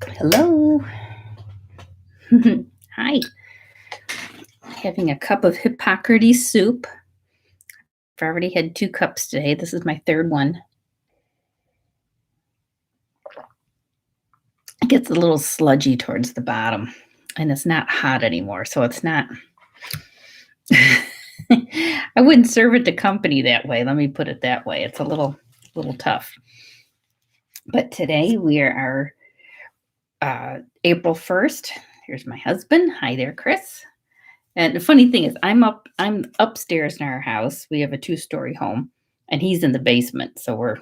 Hello. Hi. Having a cup of Hippocrates soup. I've already had 2 cups today. This is my 3rd one. It gets a little sludgy towards the bottom, and it's not hot anymore, so it's not I wouldn't serve it to company that way, let me put it that way. It's a little tough. But today we are April 1st. Here's my husband. Hi there, Chris. And the funny thing is I'm upstairs in our house. We have a 2-story home, and he's in the basement, so we're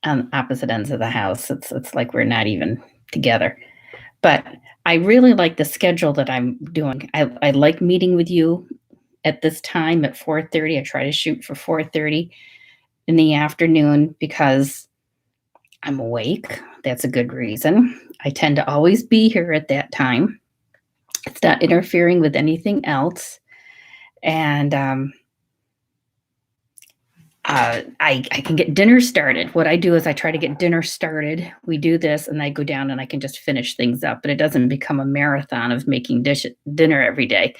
on opposite ends of the house. It's like we're not even together. But I really like the schedule that I'm doing. I like meeting with you at this time at 4:30. I try to shoot for 4:30 in the afternoon because I'm awake. That's a good reason. I tend to always be here at that time. It's not interfering with anything else. And I can get dinner started. What I do is I try to get dinner started. We do this, and I go down and I can just finish things up. But it doesn't become a marathon of making dinner every day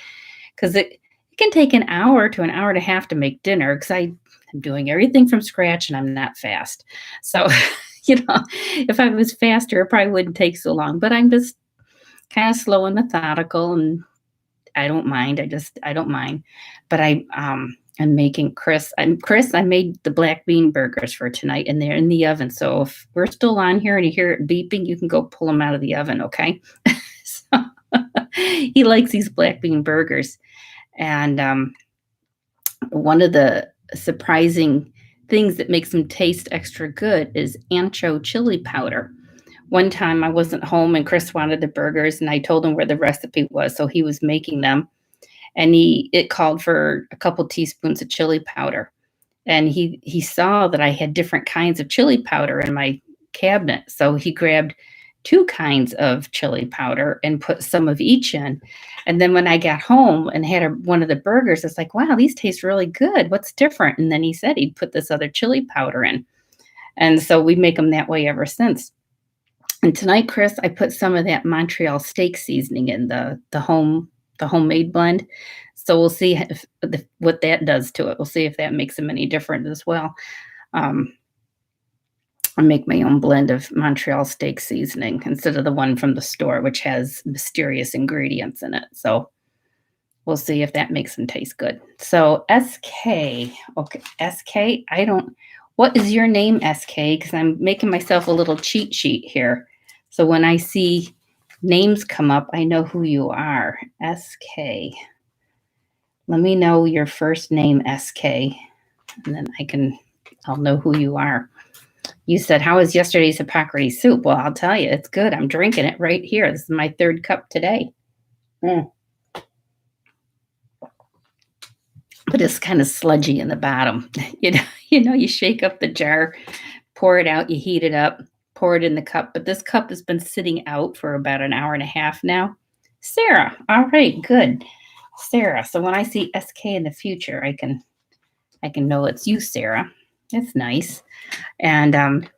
because it can take an hour to an hour and a half to make dinner because I'm doing everything from scratch and I'm not fast. So, if I was faster, it probably wouldn't take so long. But I'm just kind of slow and methodical, and I don't mind. I don't mind. But I'm making Chris, I made the black bean burgers for tonight and they're in the oven. So if we're still on here and you hear it beeping, you can go pull them out of the oven, okay? So he likes these black bean burgers. And one of the surprising things that makes them taste extra good is ancho chili powder. One time I wasn't home and Chris wanted the burgers and I told him where the recipe was, so he was making them and it called for a couple teaspoons of chili powder. And he saw that I had different kinds of chili powder in my cabinet, so he grabbed 2 kinds of chili powder and put some of each in. And then when I got home and had one of the burgers, it's like, wow, these taste really good. What's different? And then he said he'd put this other chili powder in. And so we make them that way ever since. And tonight, Chris, I put some of that Montreal steak seasoning in the homemade blend. So we'll see what that does to it. We'll see if that makes them any different as well. Um, I make my own blend of Montreal steak seasoning instead of the one from the store, which has mysterious ingredients in it. So we'll see if that makes them taste good. So SK, okay, SK. What is your name, SK? Because I'm making myself a little cheat sheet here. So when I see names come up, I know who you are. SK. Let me know your first name, SK, and then I'll know who you are. You said, how was yesterday's Hippocrates soup? Well, I'll tell you, it's good. I'm drinking it right here. This is my 3rd cup today. But it's kind of sludgy in the bottom. You shake up the jar, pour it out, you heat it up, pour it in the cup. But this cup has been sitting out for about an hour and a half now. Sarah, all right, good. Sarah. So when I see SK in the future, I can know it's you, Sarah. It's nice. And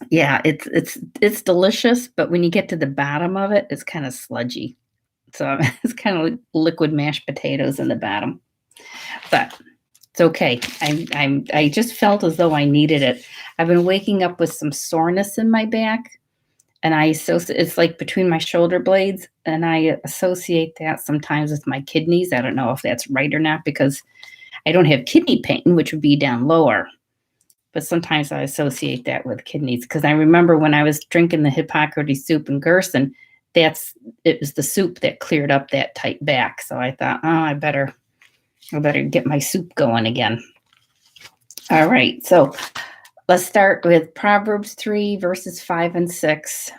yeah, it's delicious, but when you get to the bottom of it, it's kind of sludgy. So it's kind of like liquid mashed potatoes in the bottom. But it's okay. I just felt as though I needed it. I've been waking up with some soreness in my back, and it's like between my shoulder blades, and I associate that sometimes with my kidneys. I don't know if that's right or not because I don't have kidney pain, which would be down lower. But sometimes I associate that with kidneys because I remember when I was drinking the Hippocrates soup in Gerson, it was the soup that cleared up that tight back. So I thought, oh, I better get my soup going again. All right, so let's start with Proverbs 3, verses 5 and 6.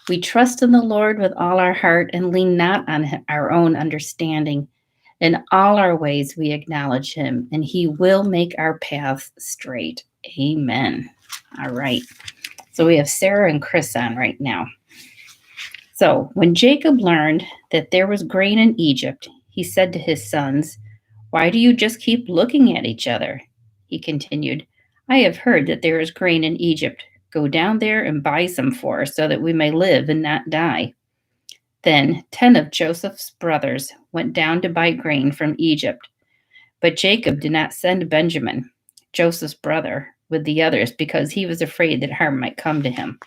We trust in the Lord with all our heart and lean not on our own understanding. In all our ways we acknowledge him, and he will make our paths straight. Amen. All right. So we have Sarah and Chris on right now. So when Jacob learned that there was grain in Egypt, he said to his sons, why do you just keep looking at each other? He continued, I have heard that there is grain in Egypt. Go down there and buy some for us so that we may live and not die." Then 10 of Joseph's brothers went down to buy grain from Egypt. But Jacob did not send Benjamin, Joseph's brother, with the others because he was afraid that harm might come to him.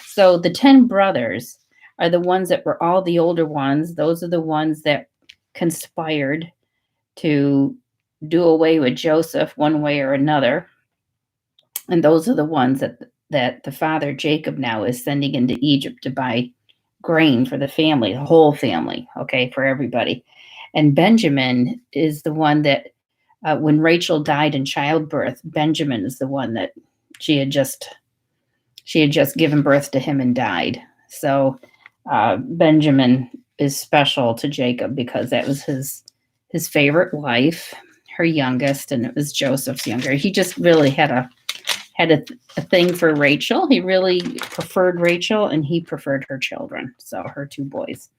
So the 10 brothers are the ones that were all the older ones. Those are the ones that conspired to do away with Joseph one way or another. And those are the ones that the father Jacob now is sending into Egypt to buy grain for the family, the whole family, okay, for everybody. And Benjamin is the one that, when Rachel died in childbirth, Benjamin is the one that she had just given birth to him and died. So Benjamin is special to Jacob because that was his favorite wife, her youngest, and it was Joseph's younger. He just really had a thing for Rachel. He really preferred Rachel, and he preferred her children, so her 2 boys.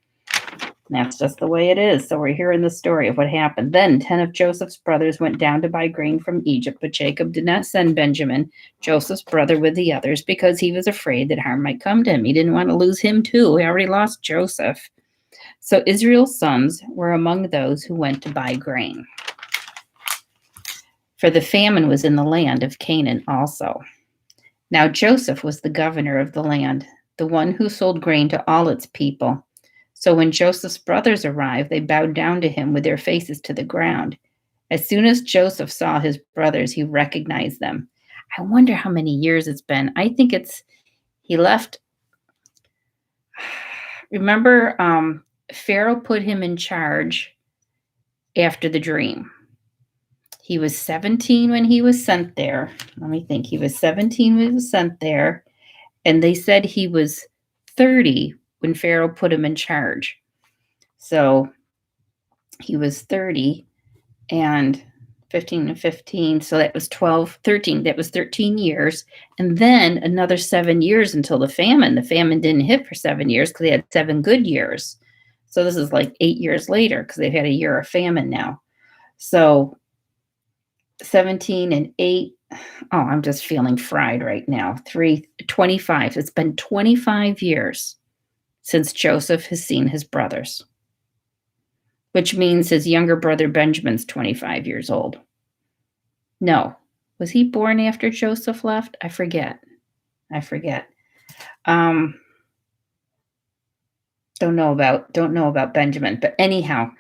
And that's just the way it is. So we're hearing the story of what happened. Then 10 of Joseph's brothers went down to buy grain from Egypt, but Jacob did not send Benjamin, Joseph's brother, with the others because he was afraid that harm might come to him. He didn't want to lose him too. He already lost Joseph. So Israel's sons were among those who went to buy grain. For the famine was in the land of Canaan also. Now Joseph was the governor of the land, the one who sold grain to all its people. So when Joseph's brothers arrived, they bowed down to him with their faces to the ground. As soon as Joseph saw his brothers, he recognized them. I wonder how many years it's been. I think he left. Remember, Pharaoh put him in charge after the dream. He was 17 when he was sent there. Let me think. He was 17 when he was sent there. And they said he was 30 when Pharaoh put him in charge. So he was 30 and 15 and 15. So that was 12, 13. That was 13 years. And then another 7 years until the famine. The famine didn't hit for 7 years because they had 7 good years. So this is like 8 years later because they've had a year of famine now. So 17 and 8. Oh, I'm just feeling fried right now. 25. It's been 25 years since Joseph has seen his brothers, which means his younger brother Benjamin's 25 years old. No, was he born after Joseph left? I forget. Don't know about Benjamin, but anyhow,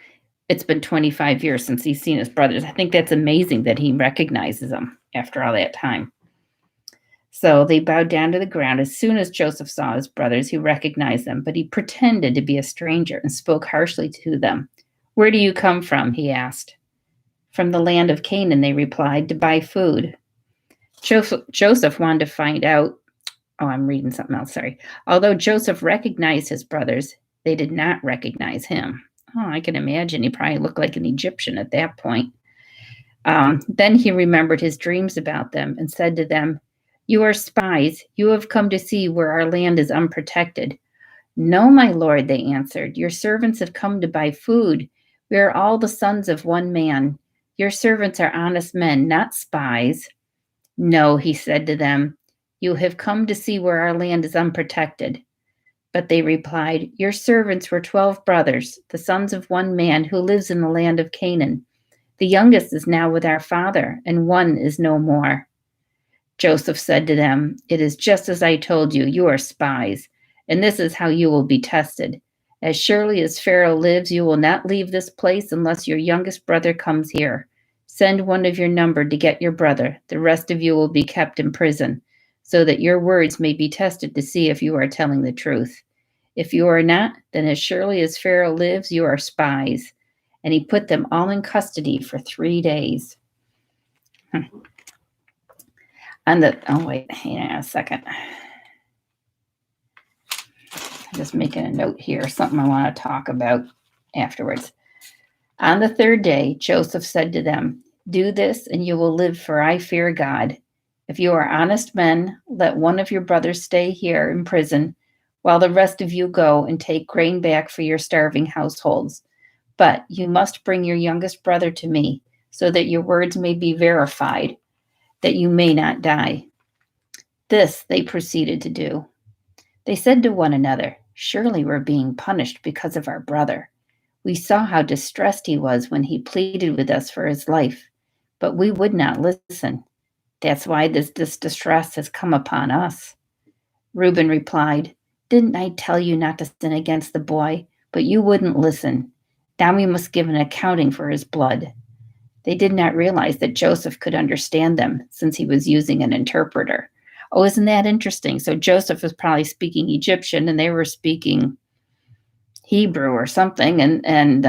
it's been 25 years since he's seen his brothers. I think that's amazing that he recognizes them after all that time. So they bowed down to the ground. As soon as Joseph saw his brothers, he recognized them, but he pretended to be a stranger and spoke harshly to them. "Where do you come from?" he asked. "From the land of Canaan," they replied, "to buy food." Joseph wanted to find out. Oh, I'm reading something else, sorry. Although Joseph recognized his brothers, they did not recognize him. Oh, I can imagine he probably looked like an Egyptian at that point. Then he remembered his dreams about them and said to them, "You are spies. You have come to see where our land is unprotected." "No, my lord," they answered. "Your servants have come to buy food. We are all the sons of one man. Your servants are honest men, not spies." "No," he said to them. "You have come to see where our land is unprotected." But they replied, "Your servants were 12 brothers, the sons of one man who lives in the land of Canaan. The youngest is now with our father, and one is no more." Joseph said to them, "It is just as I told you, you are spies, and this is how you will be tested. As surely as Pharaoh lives, you will not leave this place unless your youngest brother comes here. Send one of your number to get your brother. The rest of you will be kept in prison, so that your words may be tested to see if you are telling the truth. If you are not, then as surely as Pharaoh lives, you are spies." And he put them all in custody for 3 days. Wait, hang on a second. I'm just making a note here, something I want to talk about afterwards. On the 3rd day, Joseph said to them, "Do this and you will live, for I fear God. If you are honest men, let one of your brothers stay here in prison, while the rest of you go and take grain back for your starving households. But you must bring your youngest brother to me, so that your words may be verified, that you may not die." This they proceeded to do. They said to one another, "Surely we're being punished because of our brother. We saw how distressed he was when he pleaded with us for his life, but we would not listen. That's why this distress has come upon us." Reuben replied, "Didn't I tell you not to sin against the boy? But you wouldn't listen. Now we must give an accounting for his blood." They did not realize that Joseph could understand them since he was using an interpreter. Oh, isn't that interesting? So Joseph was probably speaking Egyptian and they were speaking Hebrew or something, and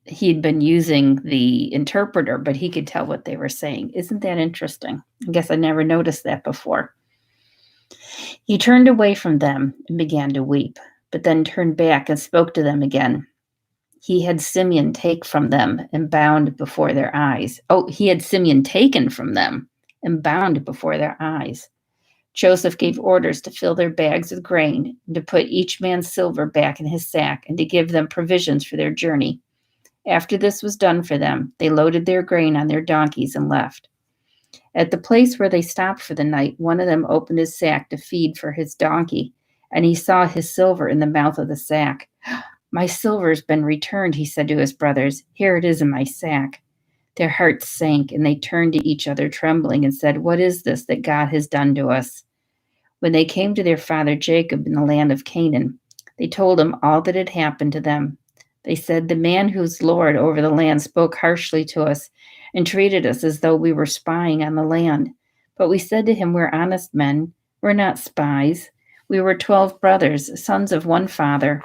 he'd been using the interpreter, but he could tell what they were saying. Isn't that interesting? I guess I never noticed that before. He turned away from them and began to weep, but then turned back and spoke to them again. He had Simeon take from them and bound before their eyes. Oh, he had Simeon taken from them and bound before their eyes. Joseph gave orders to fill their bags with grain, and to put each man's silver back in his sack, and to give them provisions for their journey. After this was done for them, they loaded their grain on their donkeys and left. At the place where they stopped for the night, one of them opened his sack to feed for his donkey, and he saw his silver in the mouth of the sack. "My silver's been returned," he said to his brothers. "Here it is in my sack." Their hearts sank, and they turned to each other trembling and said, "What is this that God has done to us?" When they came to their father Jacob in the land of Canaan, they told him all that had happened to them. They said, "The man who's lord over the land spoke harshly to us and treated us as though we were spying on the land. But we said to him, 'We're honest men. We're not spies. We were 12 brothers, sons of one father.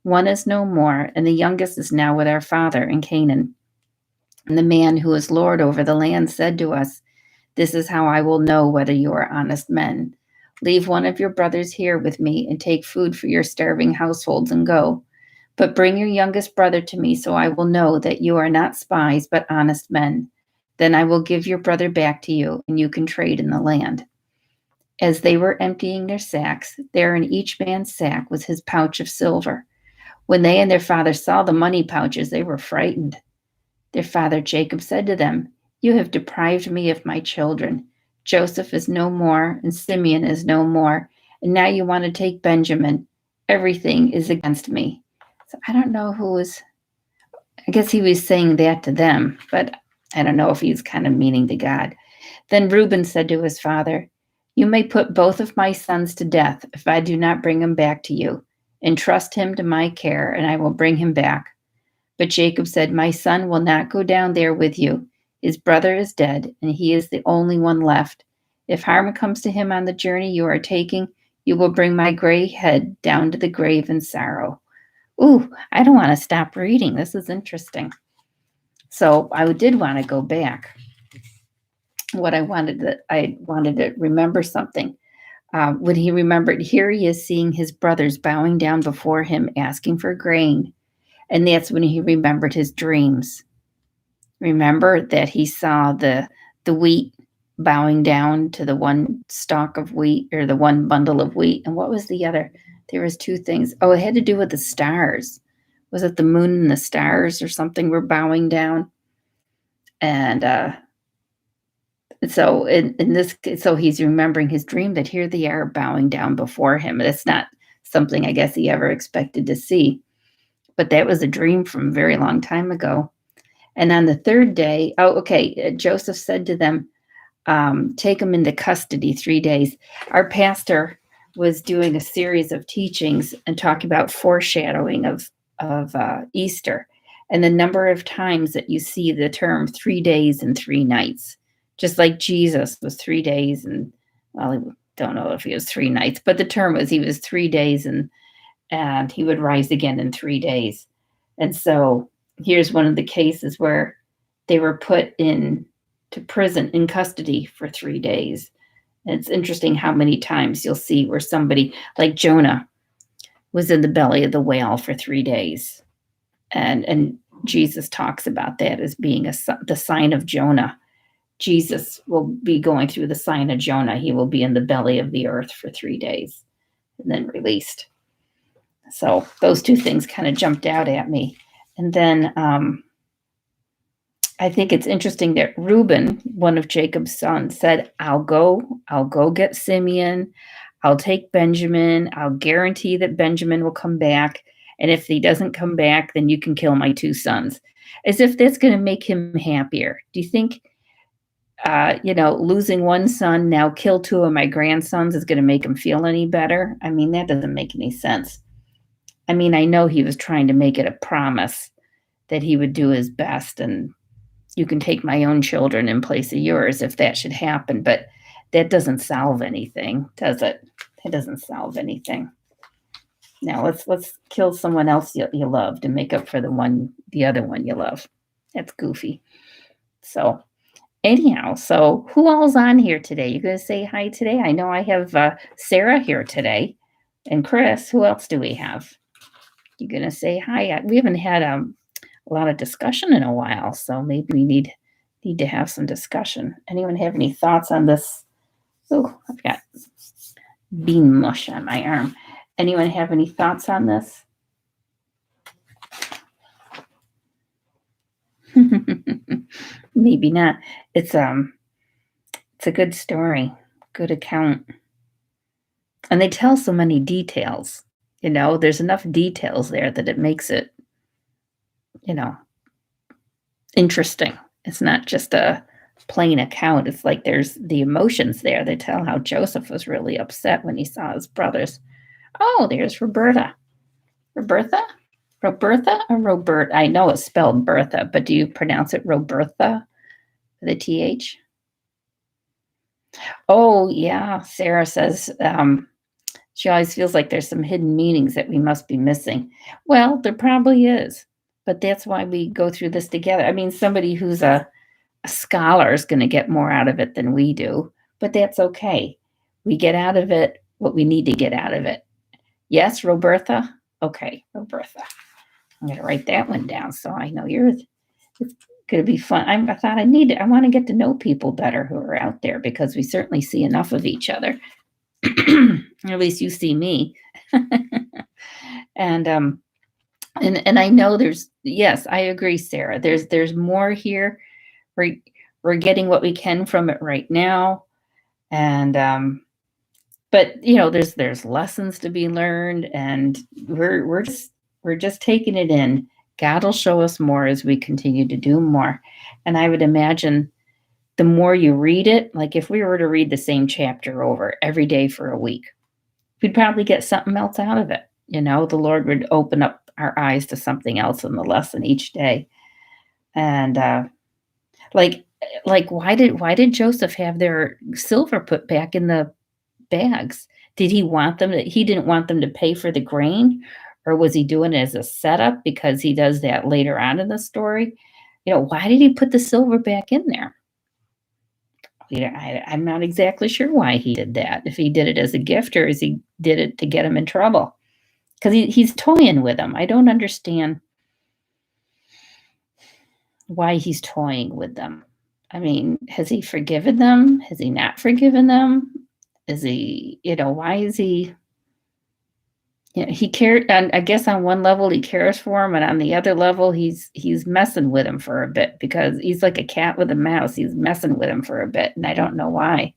One is no more, and the youngest is now with our father in Canaan.' And the man who is lord over the land said to us, 'This is how I will know whether you are honest men. Leave one of your brothers here with me and take food for your starving households and go. But bring your youngest brother to me so I will know that you are not spies but honest men. Then I will give your brother back to you, and you can trade in the land.' As they were emptying their sacks, there in each man's sack was his pouch of silver. When they and their father saw the money pouches, they were frightened. Their father Jacob said to them, 'You have deprived me of my children. Joseph is no more, and Simeon is no more, and now you want to take Benjamin. Everything is against me.'" So I don't know I guess he was saying that to them, but I don't know if he's kind of meaning to God. Then Reuben said to his father, "You may put both of my sons to death if I do not bring him back to you. Entrust him to my care, and I will bring him back." But Jacob said, "My son will not go down there with you. His brother is dead, and he is the only one left. If harm comes to him on the journey you are taking, you will bring my gray head down to the grave in sorrow." Ooh, I don't want to stop reading. This is interesting. So I did want to go back. I wanted to remember something. When he remembered, here he is seeing his brothers bowing down before him, asking for grain. And that's when he remembered his dreams. Remember that he saw the wheat bowing down to the one stalk of wheat, or the one bundle of wheat. And what was the other? There was two things. Oh, it had to do with the stars. Was it the moon and the stars or something were bowing down? And so in this, so he's remembering his dream that here they are bowing down before him. It's not something I guess he ever expected to see, but that was a dream from a very long time ago. And on the third day, Joseph said to them, "Take them into custody 3 days." Our pastor was doing a series of teachings and talking about foreshadowing of Easter, and the number of times that you see the term 3 days and 3 nights, just like Jesus was 3 days and, well, I don't know if he was 3 nights, but the term was he was 3 days and he would rise again in 3 days. And so here's one of the cases where they were put into prison in custody for 3 days. And it's interesting how many times you'll see where somebody like Jonah was in the belly of the whale for 3 days. And Jesus talks about that as being the sign of Jonah. Jesus will be going through the sign of Jonah. He will be in the belly of the earth for 3 days and then released. So those two things kind of jumped out at me. And then I think it's interesting that Reuben, one of Jacob's sons, said, I'll go get Simeon. I'll take Benjamin. I'll guarantee that Benjamin will come back. And if he doesn't come back, then you can kill my two sons. As if that's going to make him happier. Do you think, losing one son, now kill two of my grandsons is going to make him feel any better? I mean, that doesn't make any sense. I mean, I know he was trying to make it a promise that he would do his best, and you can take my own children in place of yours if that should happen, but that doesn't solve anything, does it? It doesn't solve anything. Now let's kill someone else you love to make up for the other one you love. That's goofy. So anyhow, so who all's on here today? You gonna say hi today? I know I have Sarah here today, and Chris. Who else do we have? You gonna say hi? We haven't had a lot of discussion in a while, so maybe we need to have some discussion. Anyone have any thoughts on this? Oh, I've got bean mush on my arm. Anyone have any thoughts on this? Maybe not. It's a good story, good account. And they tell so many details. There's enough details there that it makes it, interesting. It's not just a plain account. It's like there's the emotions there. They tell how Joseph was really upset when he saw his brothers. Oh, there's Roberta. Roberta? Roberta or Robert? I know it's spelled Bertha, but do you pronounce it Roberta? The TH? Oh, yeah. Sarah says she always feels like there's some hidden meanings that we must be missing. Well, there probably is, but that's why we go through this together. I mean, somebody who's a scholar is going to get more out of it than we do, but that's okay. We get out of it what we need to get out of it. Yes, Roberta? Okay, Roberta. I'm going to write that one down so I know it's going to be fun. I want to get to know people better who are out there, because we certainly see enough of each other. At least you see me. And I know yes, I agree, Sarah. There's more here. We're getting what we can from it right now. And but there's lessons to be learned, and we're just taking it in. God will show us more as we continue to do more. And I would imagine the more you read it, like if we were to read the same chapter over every day for a week, we'd probably get something else out of it. The Lord would open up our eyes to something else in the lesson each day. And like why did Joseph have their silver put back in the bags? Did he didn't want them to pay for the grain, or was he doing it as a setup? Because he does that later on in the story. Why did he put the silver back in there? I'm not exactly sure why he did that. If he did it as a gift, or as he did it to get him in trouble, because he's toying with them. I don't understand why he's toying with them. I mean, has he forgiven them? Has he not forgiven them? Is he, why is he, he cared, and I guess on one level he cares for him, and on the other level he's messing with him for a bit, because he's like a cat with a mouse. He's messing with him for a bit, and I don't know why.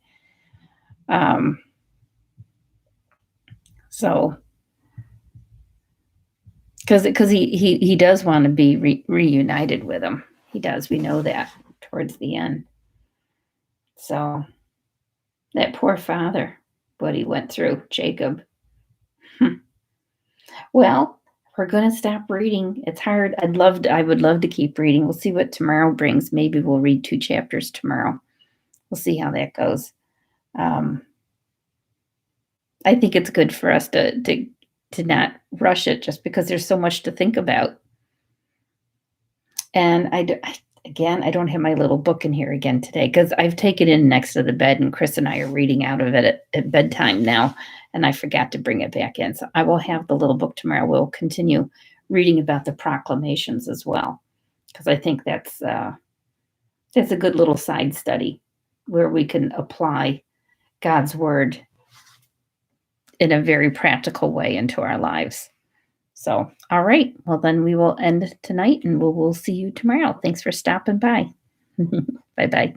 So because he does want to be reunited with him. He does. We know that towards the end. So that poor father, what he went through, Jacob. Well, we're going to stop reading. It's hard. I would love to keep reading. We'll see what tomorrow brings. Maybe we'll read 2 chapters tomorrow. We'll see how that goes. I think it's good for us to not rush it, just because there's so much to think about. And I don't have my little book in here again today, because I've taken it in next to the bed, and Chris and I are reading out of it at bedtime now, and I forgot to bring it back in. So I will have the little book tomorrow. We'll continue reading about the proclamations as well, because I think that's a good little side study where we can apply God's word in a very practical way into our lives. So, all right. Well, then we will end tonight, and we'll see you tomorrow. Thanks for stopping by. Bye bye.